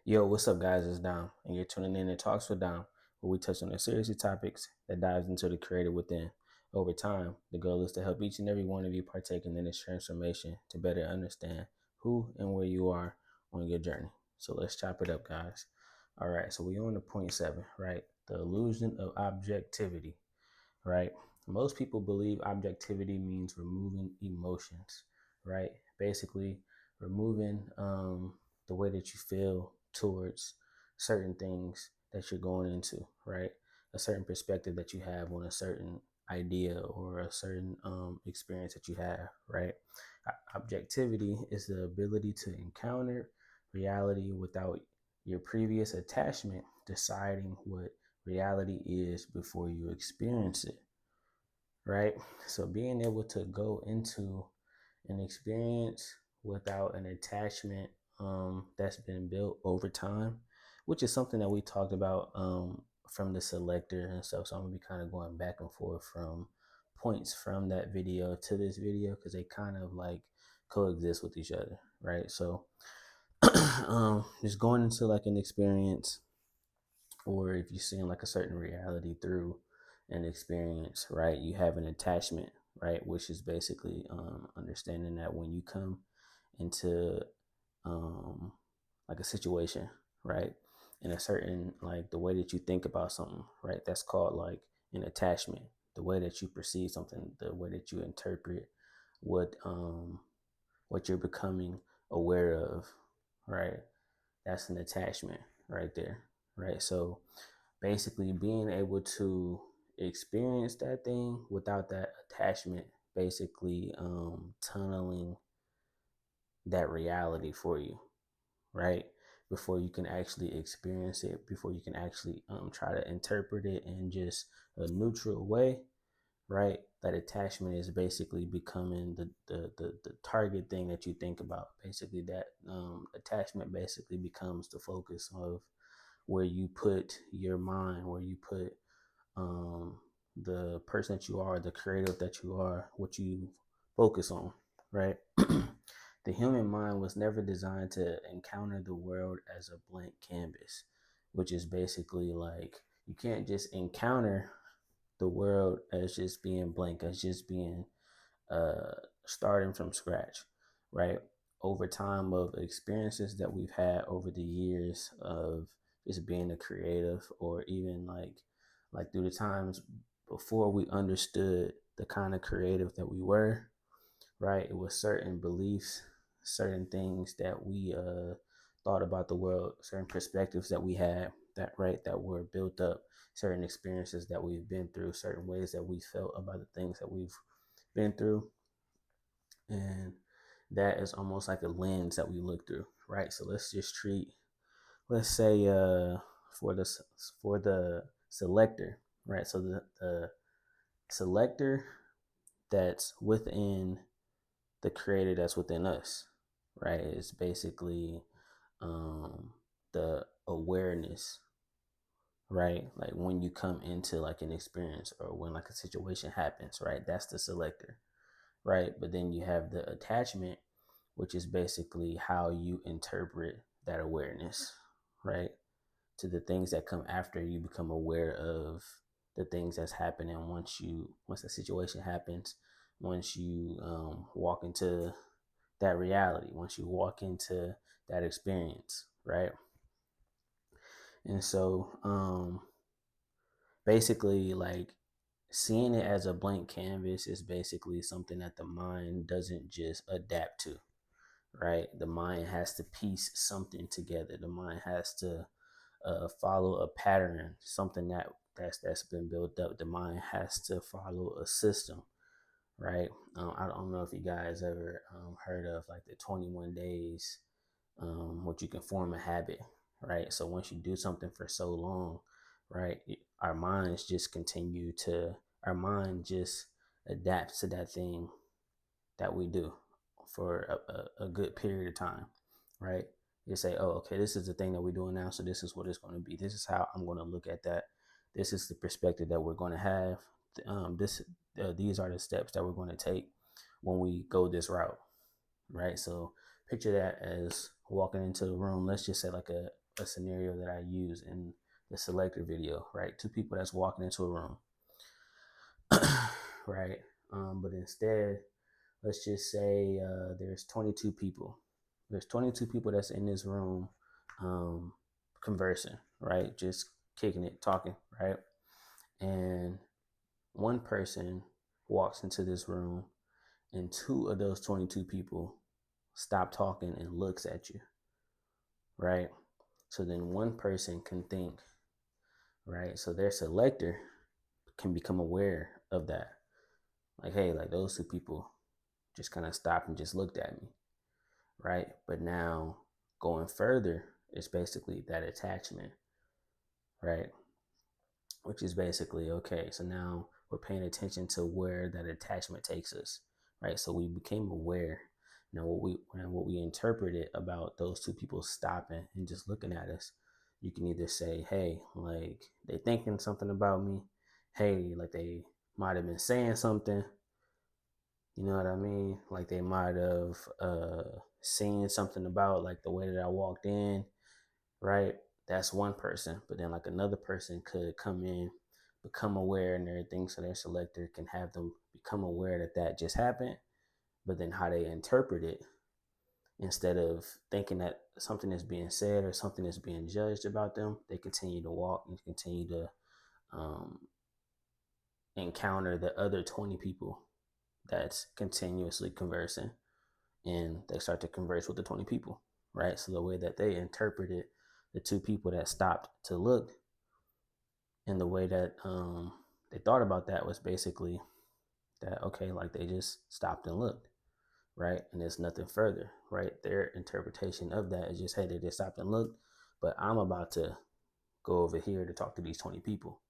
Yo, what's up, guys? It's Dom, and you're tuning in to Talks with Dom, where we touch on the serious topics that dives into the creative within. Over time, the goal is to help each and every one of you partake in this transformation to better understand who and where you are on your journey. So let's chop it up, guys. All right, so we're on to point 7, right? The illusion of objectivity, right? Most people believe objectivity means removing emotions, right? Basically, removing the way that you feel towards certain things that you're going into, right? A certain perspective that you have on a certain idea or a certain experience that you have, right? Objectivity is the ability to encounter reality without your previous attachment deciding what reality is before you experience it, right? So being able to go into an experience without an attachment that's been built over time, which is something that we talked about from the selector and stuff. So I'm gonna be kind of going back and forth from points from that video to this video because they kind of like coexist with each other, right? So just going into like an experience, or if you're seeing like a certain reality through an experience, right? You have an attachment, right? Which is basically understanding that when you come into um, like a situation, right? In a certain, like the way that you think about something, right? That's called like an attachment. The way that you perceive something, the way that you interpret what what you're becoming aware of, right? That's an attachment right there, right? So basically being able to experience that thing without that attachment, basically tunneling that reality for you, right? Before you can actually experience it, before you can actually try to interpret it in just a neutral way, right? That attachment is basically becoming the target thing that you think about. Basically, that attachment basically becomes the focus of where you put your mind, where you put um, the person that you are, the creative that you are, what you focus on, right? The human mind was never designed to encounter the world as a blank canvas, which is basically like you can't just encounter the world as just being blank, as just being uh, starting from scratch, right? Over time of experiences that we've had over the years of just being a creative, or even like through the times before we understood the kind of creative that we were, right? It was certain beliefs, certain things that we thought about the world, certain perspectives that we had, that right, that were built up, certain experiences that we've been through, certain ways that we felt about the things that we've been through, and that is almost like a lens that we look through, right? So let's just treat, let's say, for the for the selector, right? So the selector that's within the creator that's within us, right? It's basically um, the awareness, right? Like when you come into like an experience or when like a situation happens, right? That's the selector, right? But then you have the attachment, which is basically how you interpret that awareness, right? To the things that come after you become aware of the things that's happening once the situation happens, once you walk into that reality, once you walk into that experience, right? And so basically, like seeing it as a blank canvas is basically something that the mind doesn't just adapt to, right? The mind has to piece something together. The mind has to follow a pattern, something that's been built up. The mind has to follow a system, right? I don't know if you guys ever heard of like the 21 days, what you can form a habit, right? So once you do something for so long, right, our minds just continue to, our mind just adapts to that thing that we do for a good period of time, right? You say, oh, okay, this is the thing that we're doing now, so this is what it's going to be. This is how I'm going to look at that. This is the perspective that we're going to have. These are the steps that we're going to take when we go this route, right? So picture that as walking into the room. Let's just say like a scenario that I use in the selector video, right? Two people that's walking into a room, right? But instead, let's just say there's 22 people. There's 22 people that's in this room um, conversing, right? Just kicking it, talking, right? And one person walks into this room, and two of those 22 people stop talking and looks at you, right? So then one person can think, right? So their selector can become aware of that. Like, hey, like those two people just kind of stopped and just looked at me, right? But now going further is basically that attachment, right? Which is basically, okay, so now we're paying attention to where that attachment takes us, right? So we became aware. Now what we interpreted about those two people stopping and just looking at us, you can either say, hey, like they thinking something about me, hey, like they might have been saying something, you know what I mean? Like they might have seen something about like the way that I walked in, right? That's one person. But then like another person could come in, become aware and everything, so their selector can have them become aware that that just happened. But then how they interpret it, instead of thinking that something is being said or something is being judged about them, they continue to walk and continue to um, encounter the other 20 people that's continuously conversing, and they start to converse with the 20 people, right? So the way that they interpreted the two people that stopped to look, and the way that they thought about that was basically that, okay, like they just stopped and looked, right? And there's nothing further, right? Their interpretation of that is just, hey, they just stopped and looked, but I'm about to go over here to talk to these 20 people,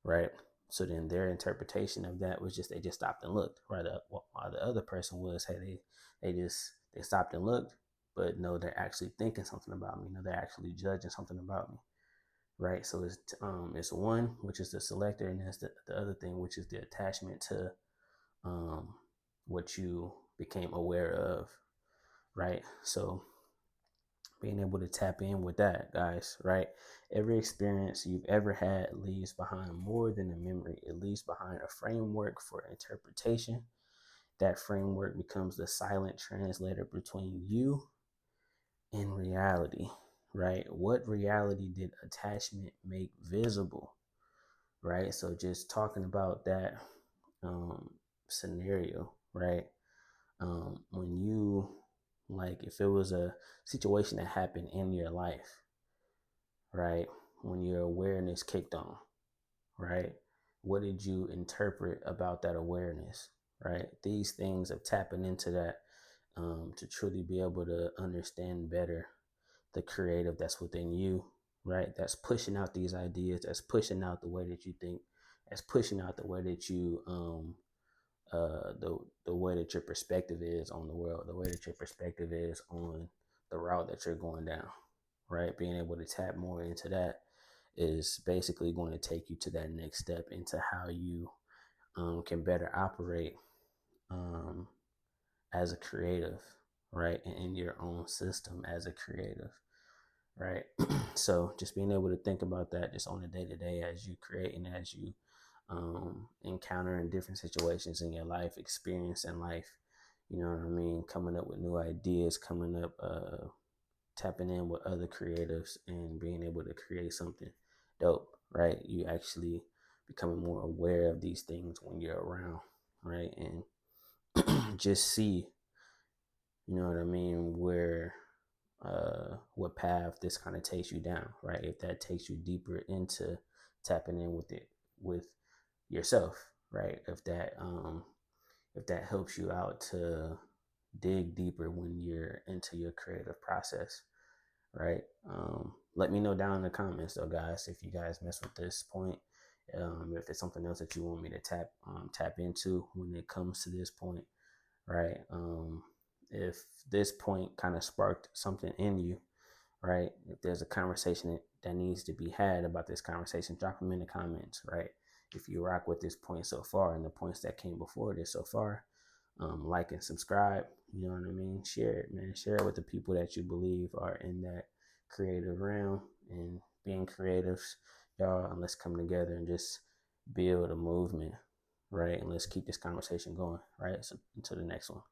right? So then their interpretation of that was just they just stopped and looked, right? While the other person was, hey, they stopped and looked, but no, they're actually thinking something about me. No, they're actually judging something about me, right? So it's one, which is the selector, and that's the other thing, which is the attachment to um, what you became aware of, right? So being able to tap in with that, guys, right? Every experience you've ever had leaves behind more than a memory. It leaves behind a framework for interpretation. That framework becomes the silent translator between you and reality, right? What reality did attachment make visible, right? So just talking about that um, scenario, right? When you, like, if it was a situation that happened in your life, right? When your awareness kicked on, right? What did you interpret about that awareness, right? These things of tapping into that to truly be able to understand better the creative that's within you, right? That's pushing out these ideas, that's pushing out the way that you think, that's pushing out the way that you the way that your perspective is on the world, the way that your perspective is on the route that you're going down, right? Being able to tap more into that is basically going to take you to that next step into how you can better operate um, as a creative, right? And in your own system as a creative, right? So just being able to think about that just on a day to day as you create and as you encountering different situations in your life, experience in life, you know what I mean? Coming up with new ideas, coming up, tapping in with other creatives and being able to create something dope, right? You actually becoming more aware of these things when you're around, right? And just see, you know what I mean, where what path this kind of takes you down, right? If that takes you deeper into tapping in with it with yourself, right? If that helps you out to dig deeper when you're into your creative process, right? Let me know down in the comments though, guys, if you guys mess with this point. If it's something else that you want me to tap into when it comes to this point, right? If this point kind of sparked something in you, right? If there's a conversation that needs to be had about this conversation, drop them in the comments, right? If you rock with this point so far and the points that came before this so far, like and subscribe, you know what I mean? Share it, man. Share it with the people that you believe are in that creative realm and being creatives, y'all, and let's come together and just build a movement, right? And let's keep this conversation going, right? So until the next one.